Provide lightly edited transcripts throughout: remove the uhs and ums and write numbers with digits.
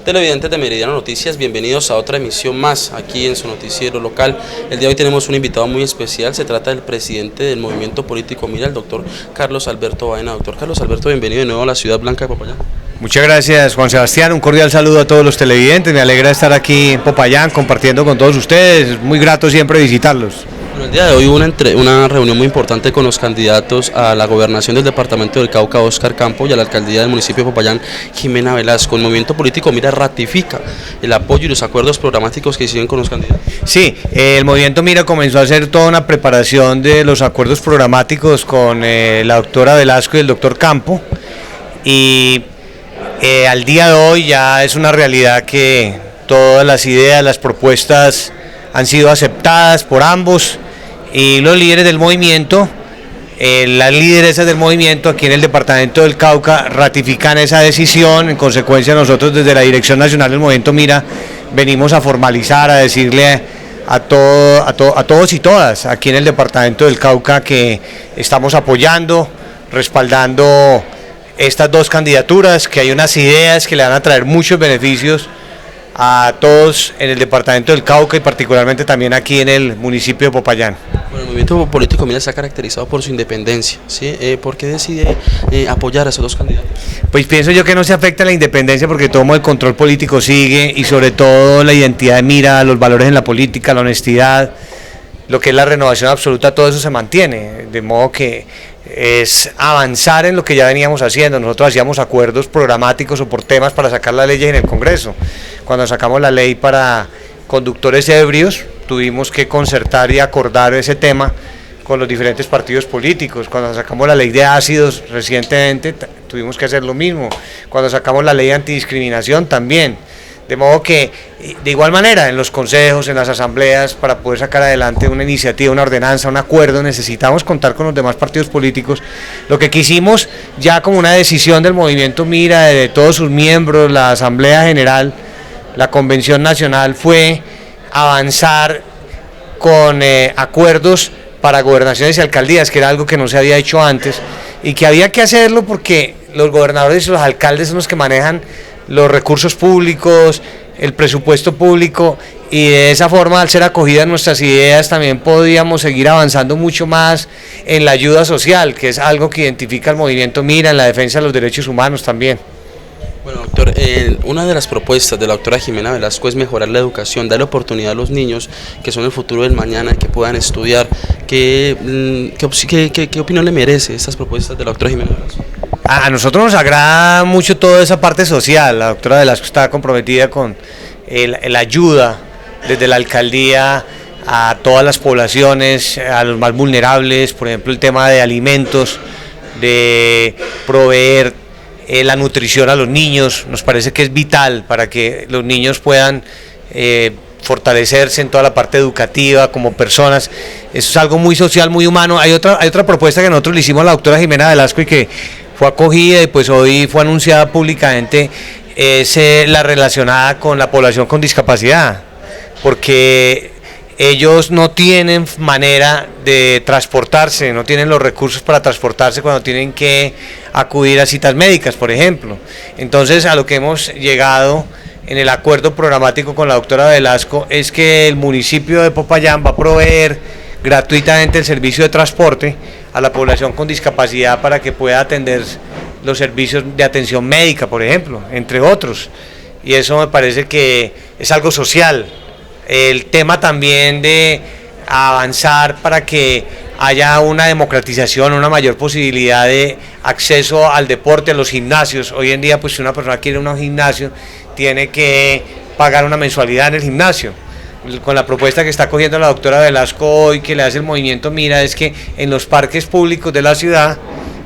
Televidentes de Meridiano Noticias, bienvenidos a otra emisión más aquí en su noticiero local. El día de hoy tenemos un invitado muy especial, se trata del presidente del movimiento político Mira, el doctor Carlos Alberto Baena. Doctor Carlos Alberto, bienvenido de nuevo a la ciudad blanca de Popayán. Muchas gracias, Juan Sebastián, un cordial saludo a todos los televidentes, me alegra estar aquí en Popayán compartiendo con todos ustedes, es muy grato siempre visitarlos. Bueno, el día de hoy hubo una reunión muy importante con los candidatos a la gobernación del departamento del Cauca, Óscar Campo, y a la alcaldía del municipio de Popayán, Jimena Velasco. El movimiento político Mira ratifica el apoyo y los acuerdos programáticos que hicieron con los candidatos. Sí, el movimiento Mira comenzó a hacer toda una preparación de los acuerdos programáticos con la doctora Velasco y el doctor Campo, y al día de hoy ya es una realidad que todas las ideas, las propuestas han sido aceptadas por ambos, y los líderes del movimiento, las lideresas del movimiento aquí en el departamento del Cauca ratifican esa decisión. En consecuencia, nosotros desde la Dirección Nacional del Movimiento Mira venimos a formalizar, a decirle a todos y todas aquí en el departamento del Cauca que estamos apoyando, respaldando estas dos candidaturas, que hay unas ideas que le van a traer muchos beneficios a todos en el departamento del Cauca y particularmente también aquí en el municipio de Popayán. Bueno, el movimiento político Mira se ha caracterizado por su independencia, ¿sí? ¿Por qué decide apoyar a esos dos candidatos? Pues pienso yo que no se afecta la independencia porque todo el control político sigue, y sobre todo la identidad de Mira, los valores en la política, la honestidad, lo que es la renovación absoluta, todo eso se mantiene, de modo que es avanzar en lo que ya veníamos haciendo. Nosotros hacíamos acuerdos programáticos o por temas para sacar las leyes en el Congreso. Cuando sacamos la ley para conductores ebrios, tuvimos que concertar y acordar ese tema con los diferentes partidos políticos. Cuando sacamos la ley de ácidos recientemente, tuvimos que hacer lo mismo. Cuando sacamos la ley de antidiscriminación también. De modo que, de igual manera, en los consejos, en las asambleas, para poder sacar adelante una iniciativa, una ordenanza, un acuerdo, necesitamos contar con los demás partidos políticos. Lo que quisimos, ya como una decisión del movimiento Mira, de todos sus miembros, la Asamblea General, la Convención Nacional, fue avanzar con acuerdos para gobernaciones y alcaldías, que era algo que no se había hecho antes, y que había que hacerlo porque los gobernadores y los alcaldes son los que manejan los recursos públicos, el presupuesto público, y de esa forma, al ser acogidas nuestras ideas, también podíamos seguir avanzando mucho más en la ayuda social, que es algo que identifica el movimiento Mira, en la defensa de los derechos humanos también. Bueno, doctor, una de las propuestas de la doctora Jimena Velasco es mejorar la educación, darle oportunidad a los niños que son el futuro del mañana, que puedan estudiar. ¿Qué opinión le merece estas propuestas de la doctora Jimena Velasco? A nosotros nos agrada mucho toda esa parte social. La doctora Velasco está comprometida con la ayuda desde la alcaldía a todas las poblaciones, a los más vulnerables, por ejemplo el tema de alimentos, de proveer la nutrición a los niños. Nos parece que es vital para que los niños puedan fortalecerse en toda la parte educativa como personas. Eso es algo muy social, muy humano. Hay otra propuesta que nosotros le hicimos a la doctora Jimena Velasco y que fue acogida y pues hoy fue anunciada públicamente, es la relacionada con la población con discapacidad, porque ellos no tienen manera de transportarse, no tienen los recursos para transportarse cuando tienen que acudir a citas médicas, por ejemplo. Entonces, a lo que hemos llegado en el acuerdo programático con la doctora Velasco es que el municipio de Popayán va a proveer gratuitamente el servicio de transporte a la población con discapacidad para que pueda atender los servicios de atención médica, por ejemplo, entre otros. Y eso me parece que es algo social. El tema también de avanzar para que haya una democratización, una mayor posibilidad de acceso al deporte, a los gimnasios. Hoy en día, pues si una persona quiere un gimnasio, tiene que pagar una mensualidad en el gimnasio. Con la propuesta que está cogiendo la doctora Velasco hoy, que le hace el movimiento Mira, es que en los parques públicos de la ciudad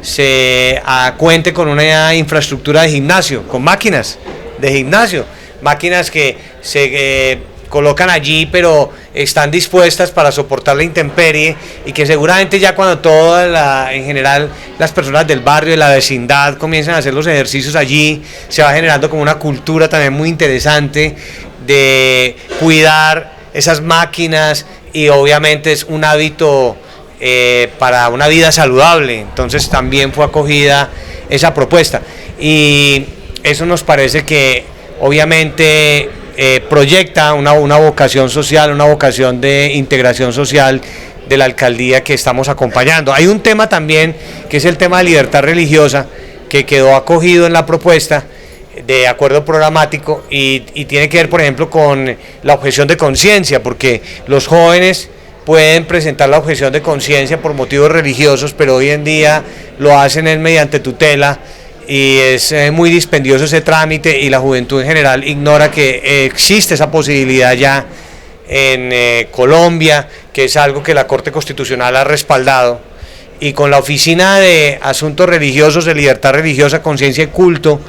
se cuente con una infraestructura de gimnasio, con máquinas de gimnasio, máquinas que se colocan allí, pero están dispuestas para soportar la intemperie, y que seguramente ya cuando en general las personas del barrio, de la vecindad, comiencen a hacer los ejercicios allí, se va generando como una cultura también muy interesante de cuidar esas máquinas, y obviamente es un hábito para una vida saludable. Entonces también fue acogida esa propuesta, y eso nos parece que obviamente proyecta una vocación social, una vocación de integración social de la alcaldía que estamos acompañando. Hay un tema también que es el tema de libertad religiosa que quedó acogido en la propuesta de acuerdo programático y tiene que ver, por ejemplo, con la objeción de conciencia, porque los jóvenes pueden presentar la objeción de conciencia por motivos religiosos, pero hoy en día lo hacen mediante tutela y es muy dispendioso ese trámite y la juventud en general ignora que existe esa posibilidad ya en Colombia, que es algo que la Corte Constitucional ha respaldado, y con la Oficina de Asuntos Religiosos, de Libertad Religiosa, Conciencia y Culto,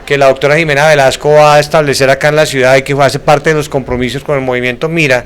que la doctora Jimena Velasco va a establecer acá en la ciudad y que hace parte de los compromisos con el movimiento Mira,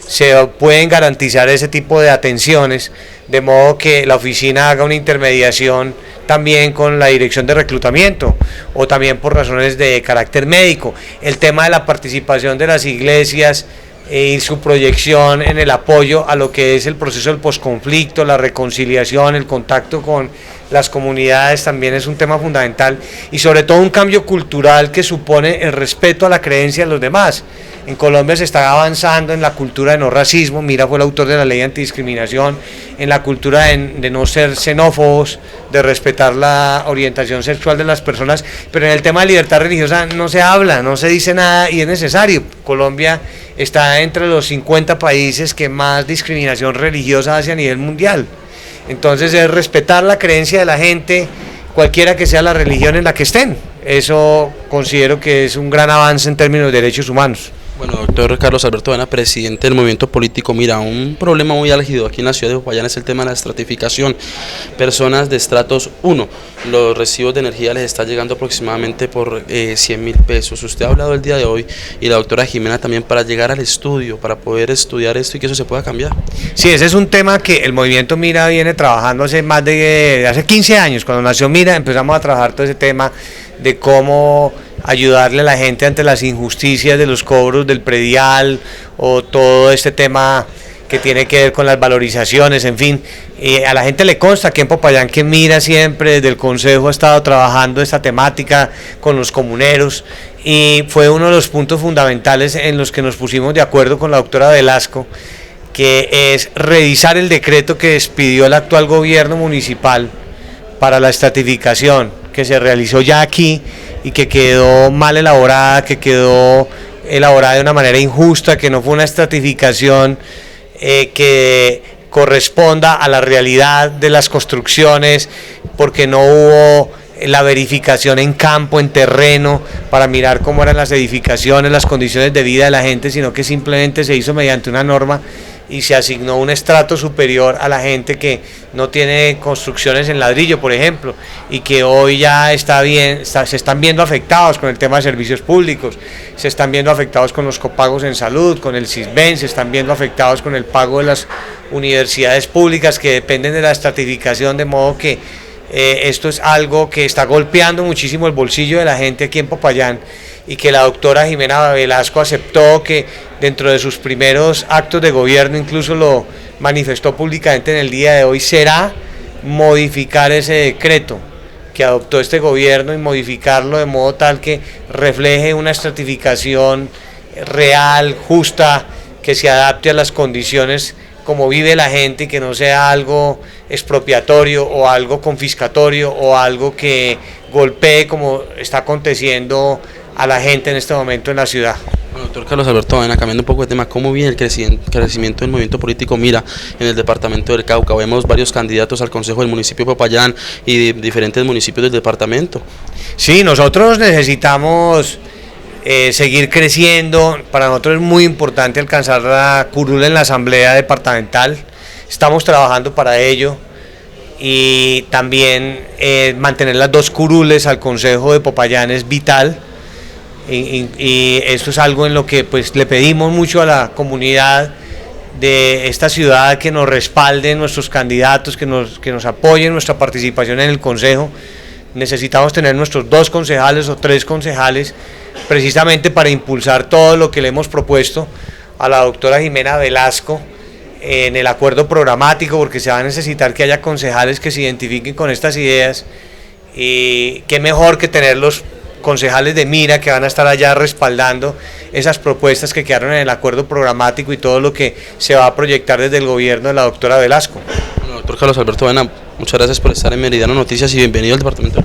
se pueden garantizar ese tipo de atenciones, de modo que la oficina haga una intermediación también con la dirección de reclutamiento o también por razones de carácter médico. El tema de la participación de las iglesias y su proyección en el apoyo a lo que es el proceso del posconflicto, la reconciliación, el contacto con las comunidades también es un tema fundamental, y sobre todo un cambio cultural que supone el respeto a la creencia de los demás. En Colombia se está avanzando en la cultura de no racismo, Mira fue el autor de la ley antidiscriminación, en la cultura de no ser xenófobos, de respetar la orientación sexual de las personas, pero en el tema de libertad religiosa no se habla, no se dice nada y es necesario. Colombia está entre los 50 países que más discriminación religiosa hace a nivel mundial. Entonces es respetar la creencia de la gente, cualquiera que sea la religión en la que estén. Eso considero que es un gran avance en términos de derechos humanos. Bueno, doctor Carlos Alberto Avena, presidente del movimiento político Mira, un problema muy álgido aquí en la ciudad de Popayán es el tema de la estratificación. Personas de estratos 1, los recibos de energía les está llegando aproximadamente por 100.000 pesos. Usted ha hablado el día de hoy y la doctora Jimena también para llegar al estudio, para poder estudiar esto y que eso se pueda cambiar. Sí, ese es un tema que el movimiento Mira viene trabajando hace 15 años. Cuando nació Mira empezamos a trabajar todo ese tema de cómo ayudarle a la gente ante las injusticias de los cobros del predial o todo este tema que tiene que ver con las valorizaciones, en fin. A la gente le consta que en Popayán que Mira siempre desde el Consejo ha estado trabajando esta temática con los comuneros y fue uno de los puntos fundamentales en los que nos pusimos de acuerdo con la doctora Velasco, que es revisar el decreto que expidió el actual gobierno municipal para la estratificación, que se realizó ya aquí y que quedó mal elaborada, que quedó elaborada de una manera injusta, que no fue una estratificación que corresponda a la realidad de las construcciones, porque no hubo la verificación en campo, en terreno, para mirar cómo eran las edificaciones, las condiciones de vida de la gente, sino que simplemente se hizo mediante una norma y se asignó un estrato superior a la gente que no tiene construcciones en ladrillo, por ejemplo, y que hoy ya se están viendo afectados con el tema de servicios públicos, se están viendo afectados con los copagos en salud, con el Sisbén, se están viendo afectados con el pago de las universidades públicas que dependen de la estratificación, de modo que esto es algo que está golpeando muchísimo el bolsillo de la gente aquí en Popayán, y que la doctora Jimena Velasco aceptó, que dentro de sus primeros actos de gobierno incluso lo manifestó públicamente en el día de hoy, será modificar ese decreto que adoptó este gobierno y modificarlo de modo tal que refleje una estratificación real, justa, que se adapte a las condiciones como vive la gente y que no sea algo expropiatorio o algo confiscatorio o algo que golpee como está aconteciendo a la gente en este momento en la ciudad. Bueno, doctor Carlos Alberto Avena, cambiando un poco de tema, ¿cómo viene el crecimiento del movimiento político Mira en el departamento del Cauca? Vemos varios candidatos al Consejo del municipio de Popayán y de diferentes municipios del departamento. Sí, nosotros necesitamos seguir creciendo. Para nosotros es muy importante alcanzar la curul en la asamblea departamental, estamos trabajando para ello, y también mantener las 2 curules al Consejo de Popayán es vital. Y eso es algo en lo que pues le pedimos mucho a la comunidad de esta ciudad, que nos respalden nuestros candidatos, que nos apoyen nuestra participación en el Consejo. Necesitamos tener nuestros 2 concejales o 3 concejales precisamente para impulsar todo lo que le hemos propuesto a la doctora Jimena Velasco en el acuerdo programático, porque se va a necesitar que haya concejales que se identifiquen con estas ideas, y qué mejor que tenerlos concejales de Mira que van a estar allá respaldando esas propuestas que quedaron en el acuerdo programático y todo lo que se va a proyectar desde el gobierno de la doctora Velasco. Bueno, doctor Carlos Alberto Baena, muchas gracias por estar en Meridiano Noticias y bienvenido al departamento.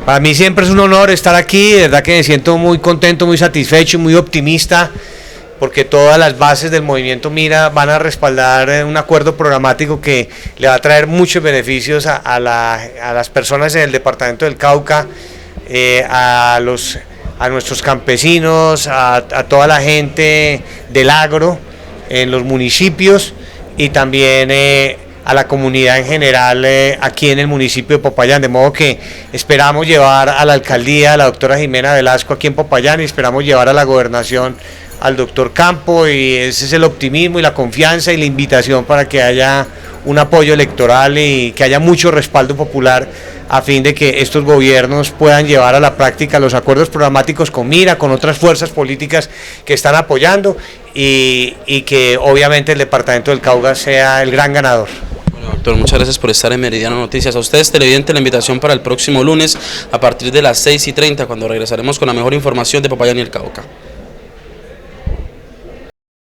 Para mí siempre es un honor estar aquí, de verdad que me siento muy contento, muy satisfecho y muy optimista, porque todas las bases del movimiento Mira van a respaldar un acuerdo programático que le va a traer muchos beneficios a las personas en el departamento del Cauca, a nuestros campesinos, a toda la gente del agro en los municipios y también a la comunidad en general aquí en el municipio de Popayán, de modo que esperamos llevar a la alcaldía a la doctora Jimena Velasco aquí en Popayán y esperamos llevar a la gobernación al doctor Campo, y ese es el optimismo y la confianza y la invitación para que haya un apoyo electoral y que haya mucho respaldo popular a fin de que estos gobiernos puedan llevar a la práctica los acuerdos programáticos con Mira, con otras fuerzas políticas que están apoyando y que obviamente el departamento del Cauca sea el gran ganador. Bueno, doctor, muchas gracias por estar en Meridiano Noticias. A ustedes, televidentes, la invitación para el próximo lunes a partir de las 6:30, cuando regresaremos con la mejor información de Popayán y el Cauca.